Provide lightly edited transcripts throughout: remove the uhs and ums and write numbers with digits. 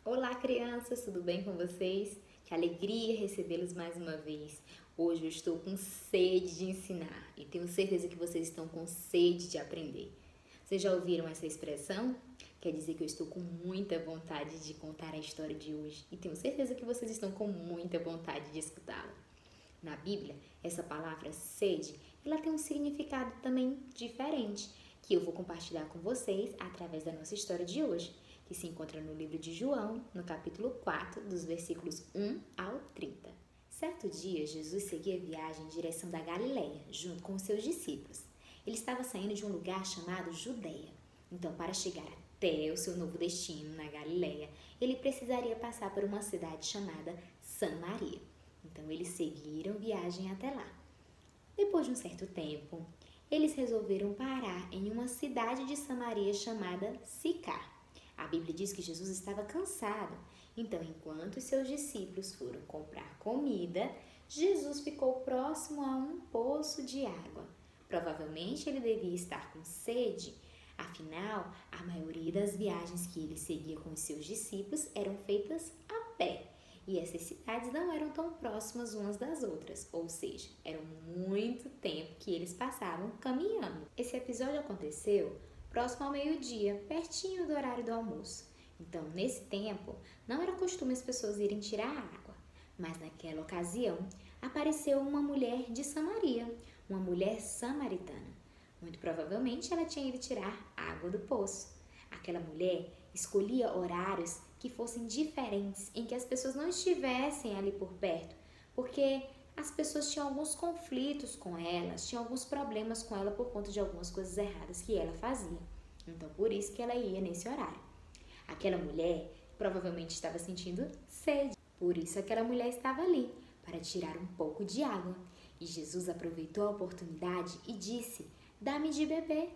Olá, crianças, tudo bem com vocês? Que alegria recebê-los mais uma vez. Hoje eu estou com sede de ensinar e tenho certeza que vocês estão com sede de aprender. Vocês já ouviram essa expressão? Quer dizer que eu estou com muita vontade de contar a história de hoje e tenho certeza que vocês estão com muita vontade de escutá-la. Na Bíblia, essa palavra sede, ela tem um significado também diferente, que eu vou compartilhar com vocês através da nossa história de hoje, que se encontra no livro de João, no capítulo 4, dos versículos 1 ao 30. Certo dia, Jesus seguia viagem em direção da Galileia, junto com os seus discípulos. Ele estava saindo de um lugar chamado Judeia. Então, para chegar até o seu novo destino, na Galileia, ele precisaria passar por uma cidade chamada Samaria. Então, eles seguiram viagem até lá. Depois de um certo tempo, eles resolveram parar em uma cidade de Samaria chamada Sicar. A Bíblia diz que Jesus estava cansado. Então, enquanto seus discípulos foram comprar comida, Jesus ficou próximo a um poço de água. Provavelmente ele devia estar com sede. Afinal, a maioria das viagens que ele seguia com os seus discípulos eram feitas a pé. E essas cidades não eram tão próximas umas das outras, ou seja, era muito tempo que eles passavam caminhando. Esse episódio aconteceu próximo ao meio-dia, pertinho do horário do almoço. Então, nesse tempo, não era costume as pessoas irem tirar água, mas naquela ocasião apareceu uma mulher de Samaria, uma mulher samaritana. Muito provavelmente ela tinha ido tirar água do poço. Aquela mulher escolhia horários que fossem diferentes, em que as pessoas não estivessem ali por perto, porque as pessoas tinham alguns conflitos com ela, tinham alguns problemas com ela por conta de algumas coisas erradas que ela fazia. Então, por isso que ela ia nesse horário. Aquela mulher provavelmente estava sentindo sede, por isso aquela mulher estava ali, para tirar um pouco de água. E Jesus aproveitou a oportunidade e disse: "Dá-me de beber."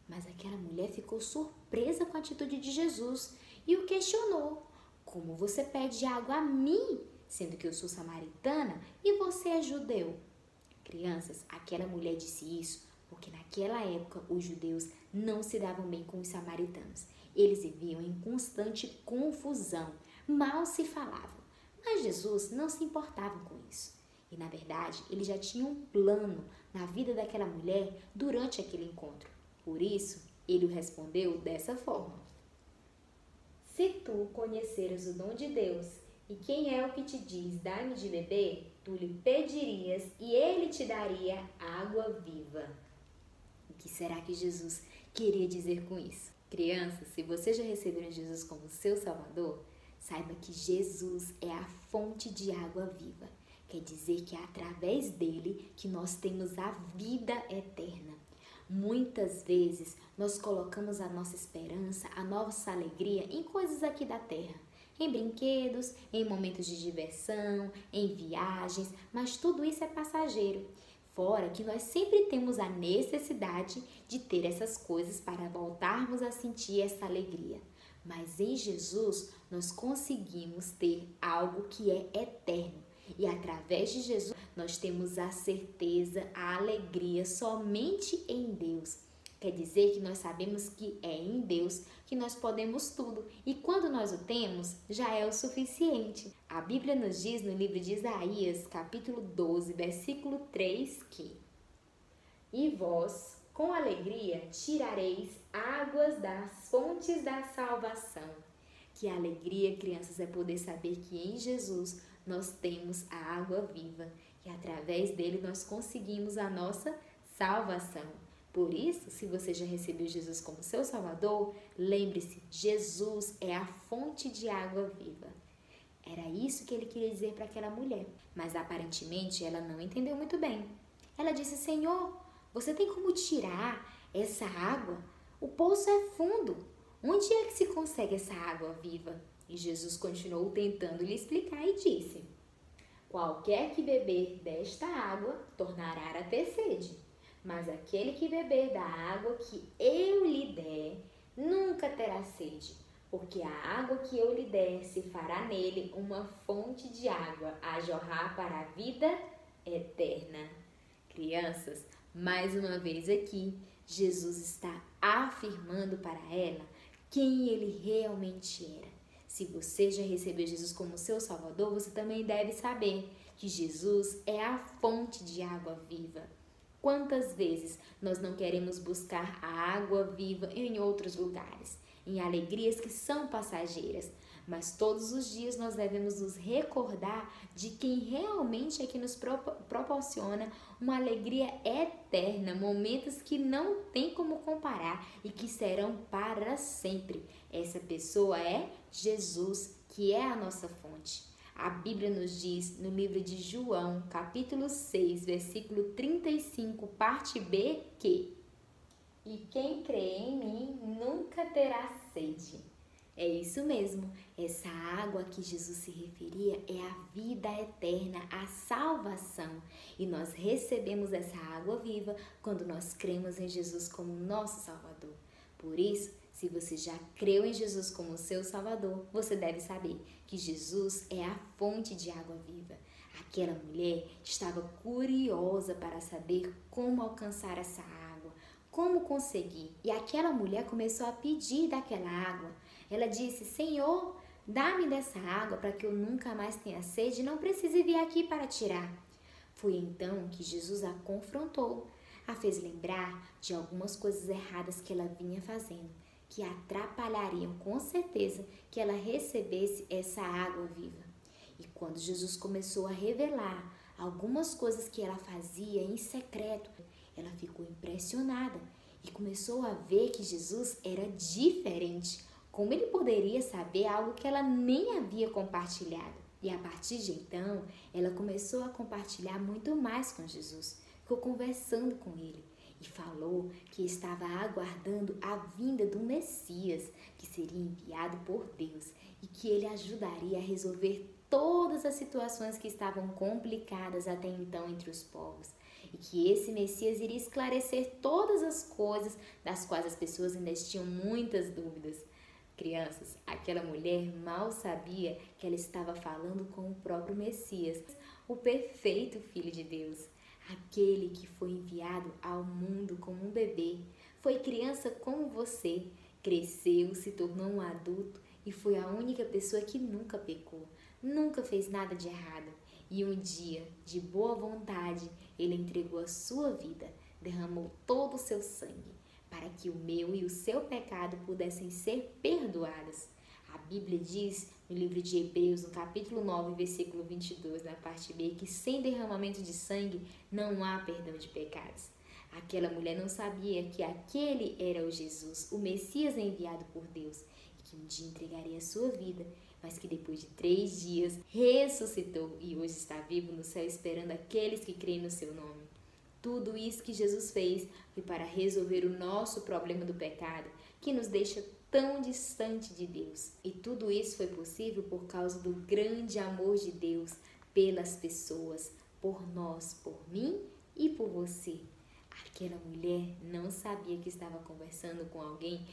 Mas aquela mulher ficou surpresa com a atitude de Jesus e o questionou: "Como você pede água a mim, sendo que eu sou samaritana e você é judeu?" Crianças, aquela mulher disse isso porque naquela época os judeus não se davam bem com os samaritanos. Eles viviam em constante confusão, mal se falavam. Mas Jesus não se importava com isso. E na verdade, ele já tinha um plano na vida daquela mulher durante aquele encontro. Por isso, ele o respondeu dessa forma: "Se tu conheceras o dom de Deus, e quem é o que te diz, dá-me de beber, tu lhe pedirias e ele te daria água viva." O que será que Jesus queria dizer com isso? Crianças, se você já recebeu Jesus como seu Salvador, saiba que Jesus é a fonte de água viva. Quer dizer que é através dele que nós temos a vida eterna. Muitas vezes nós colocamos a nossa esperança, a nossa alegria em coisas aqui da terra, em brinquedos, em momentos de diversão, em viagens, mas tudo isso é passageiro. Fora que nós sempre temos a necessidade de ter essas coisas para voltarmos a sentir essa alegria. Mas em Jesus nós conseguimos ter algo que é eterno. E através de Jesus nós temos a certeza, a alegria somente em Deus. Quer dizer que nós sabemos que é em Deus que nós podemos tudo. E quando nós o temos, já é o suficiente. A Bíblia nos diz no livro de Isaías, capítulo 12, versículo 3, que: "E vós, com alegria, tirareis águas das fontes da salvação." Que alegria, crianças, é poder saber que em Jesus nós temos a água viva e através dele nós conseguimos a nossa salvação. Por isso, se você já recebeu Jesus como seu Salvador, lembre-se, Jesus é a fonte de água viva. Era isso que ele queria dizer para aquela mulher, mas aparentemente ela não entendeu muito bem. Ela disse: "Senhor, você tem como tirar essa água? O poço é fundo. Onde é que se consegue essa água viva?" E Jesus continuou tentando lhe explicar e disse: "Qualquer que beber desta água tornará a ter sede. Mas aquele que beber da água que eu lhe der, nunca terá sede, porque a água que eu lhe der se fará nele uma fonte de água a jorrar para a vida eterna." Crianças, mais uma vez aqui, Jesus está afirmando para ela quem ele realmente era. Se você já recebeu Jesus como seu Salvador, você também deve saber que Jesus é a fonte de água viva. Quantas vezes nós não queremos buscar a água viva em outros lugares, em alegrias que são passageiras, mas todos os dias nós devemos nos recordar de quem realmente é que nos proporciona uma alegria eterna, momentos que não tem como comparar e que serão para sempre. Essa pessoa é Jesus, que é a nossa fonte. A Bíblia nos diz no livro de João, capítulo 6, versículo 35, parte B, que "E quem crê em mim nunca terá sede." É isso mesmo, essa água a que Jesus se referia é a vida eterna, a salvação. E nós recebemos essa água viva quando nós cremos em Jesus como nosso Salvador. Por isso, se você já creu em Jesus como seu Salvador, você deve saber que Jesus é a fonte de água viva. Aquela mulher estava curiosa para saber como alcançar essa água, como conseguir. E aquela mulher começou a pedir daquela água. Ela disse: Senhor, dá-me dessa água para que eu nunca mais tenha sede e não precise vir aqui para tirar. Foi então que Jesus a confrontou, a fez lembrar de algumas coisas erradas que ela vinha fazendo, que atrapalhariam com certeza que ela recebesse essa água viva. E quando Jesus começou a revelar algumas coisas que ela fazia em secreto, ela ficou impressionada e começou a ver que Jesus era diferente. Como ele poderia saber algo que ela nem havia compartilhado? E a partir de então, ela começou a compartilhar muito mais com Jesus. Ficou conversando com ele e falou que estava aguardando a vinda do Messias, que seria enviado por Deus e que ele ajudaria a resolver todas as situações que estavam complicadas até então entre os povos. E que esse Messias iria esclarecer todas as coisas das quais as pessoas ainda tinham muitas dúvidas. Crianças, aquela mulher mal sabia que ela estava falando com o próprio Messias, o perfeito Filho de Deus, aquele que foi enviado ao mundo como um bebê, foi criança como você, cresceu, se tornou um adulto e foi a única pessoa que nunca pecou, nunca fez nada de errado. E um dia, de boa vontade, ele entregou a sua vida, derramou todo o seu sangue, para que o meu e o seu pecado pudessem ser perdoados. A Bíblia diz no livro de Hebreus, no capítulo 9, versículo 22, na parte B, que sem derramamento de sangue não há perdão de pecados. Aquela mulher não sabia que aquele era o Jesus, o Messias enviado por Deus, e que um dia entregaria a sua vida, mas que depois de 3 dias ressuscitou e hoje está vivo no céu esperando aqueles que creem no seu nome. Tudo isso que Jesus fez foi para resolver o nosso problema do pecado, que nos deixa tão distante de Deus. E tudo isso foi possível por causa do grande amor de Deus pelas pessoas, por nós, por mim e por você. Aquela mulher não sabia que estava conversando com alguém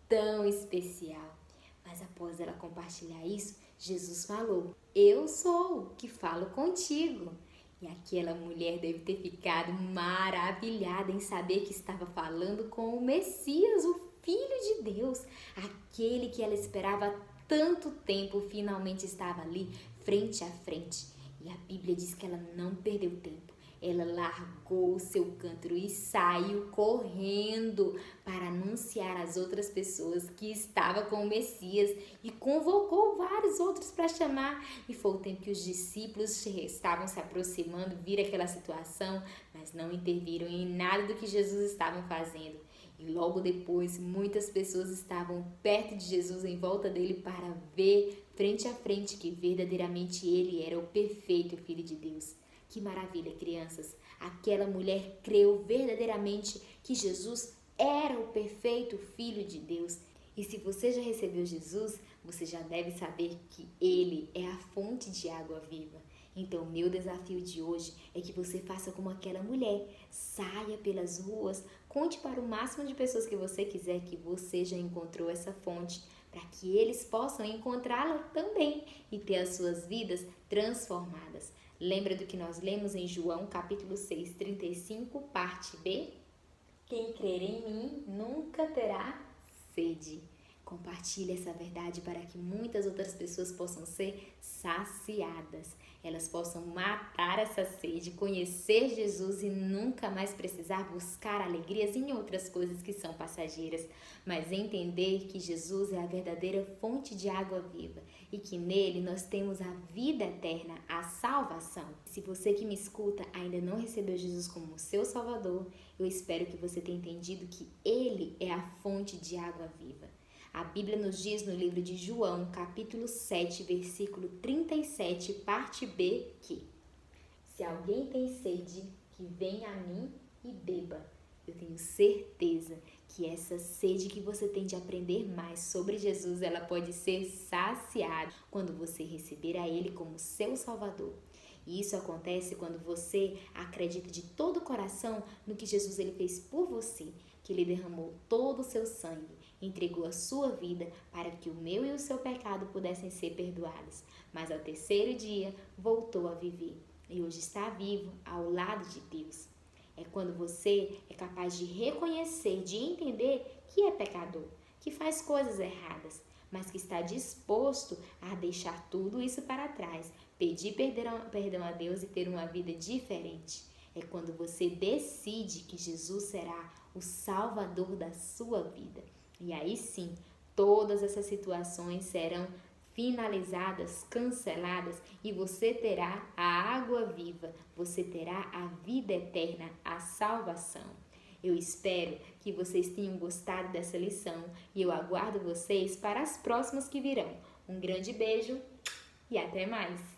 tão especial. Mas após ela compartilhar isso, Jesus falou: Eu sou o que falo contigo. E aquela mulher deve ter ficado maravilhada em saber que estava falando com o Messias, o Filho de Deus. Aquele que ela esperava há tanto tempo finalmente estava ali, frente a frente. E a Bíblia diz que ela não perdeu tempo. Ela largou o seu cântaro e saiu correndo para anunciar às outras pessoas que estava com o Messias e convocou vários outros para chamar. E foi o tempo que os discípulos estavam se aproximando, viram aquela situação, mas não interviram em nada do que Jesus estava fazendo. E logo depois, muitas pessoas estavam perto de Jesus, em volta dele, para ver frente a frente que verdadeiramente ele era o perfeito Filho de Deus. Que maravilha, crianças! Aquela mulher creu verdadeiramente que Jesus era o perfeito Filho de Deus. E se você já recebeu Jesus, você já deve saber que ele é a fonte de água viva. Então, o meu desafio de hoje é que você faça como aquela mulher. Saia pelas ruas, conte para o máximo de pessoas que você quiser que você já encontrou essa fonte, para que eles possam encontrá-la também e ter as suas vidas transformadas. Lembra do que nós lemos em João, capítulo 6, 35, parte B? Quem crer em mim nunca terá sede. Compartilhe essa verdade para que muitas outras pessoas possam ser saciadas. Elas possam matar essa sede, conhecer Jesus e nunca mais precisar buscar alegrias em outras coisas que são passageiras, mas entender que Jesus é a verdadeira fonte de água viva e que nele nós temos a vida eterna, a salvação. Se você que me escuta ainda não recebeu Jesus como seu Salvador, eu espero que você tenha entendido que ele é a fonte de água viva. A Bíblia nos diz no livro de João, capítulo 7, versículo 37, parte B, que se alguém tem sede, que venha a mim e beba. Eu tenho certeza que essa sede que você tem de aprender mais sobre Jesus, ela pode ser saciada quando você receber a Ele como seu Salvador. E isso acontece quando você acredita de todo o coração no que Jesus ele fez por você, que ele derramou todo o seu sangue, entregou a sua vida para que o meu e o seu pecado pudessem ser perdoados. Mas ao terceiro dia voltou a viver e hoje está vivo ao lado de Deus. É quando você é capaz de reconhecer, de entender que é pecador, que faz coisas erradas, mas que está disposto a deixar tudo isso para trás, pedir perdão a Deus e ter uma vida diferente. É quando você decide que Jesus será o Salvador da sua vida. E aí sim, todas essas situações serão finalizadas, canceladas e você terá a água viva, você terá a vida eterna, a salvação. Eu espero que vocês tenham gostado dessa lição e eu aguardo vocês para as próximas que virão. Um grande beijo e até mais!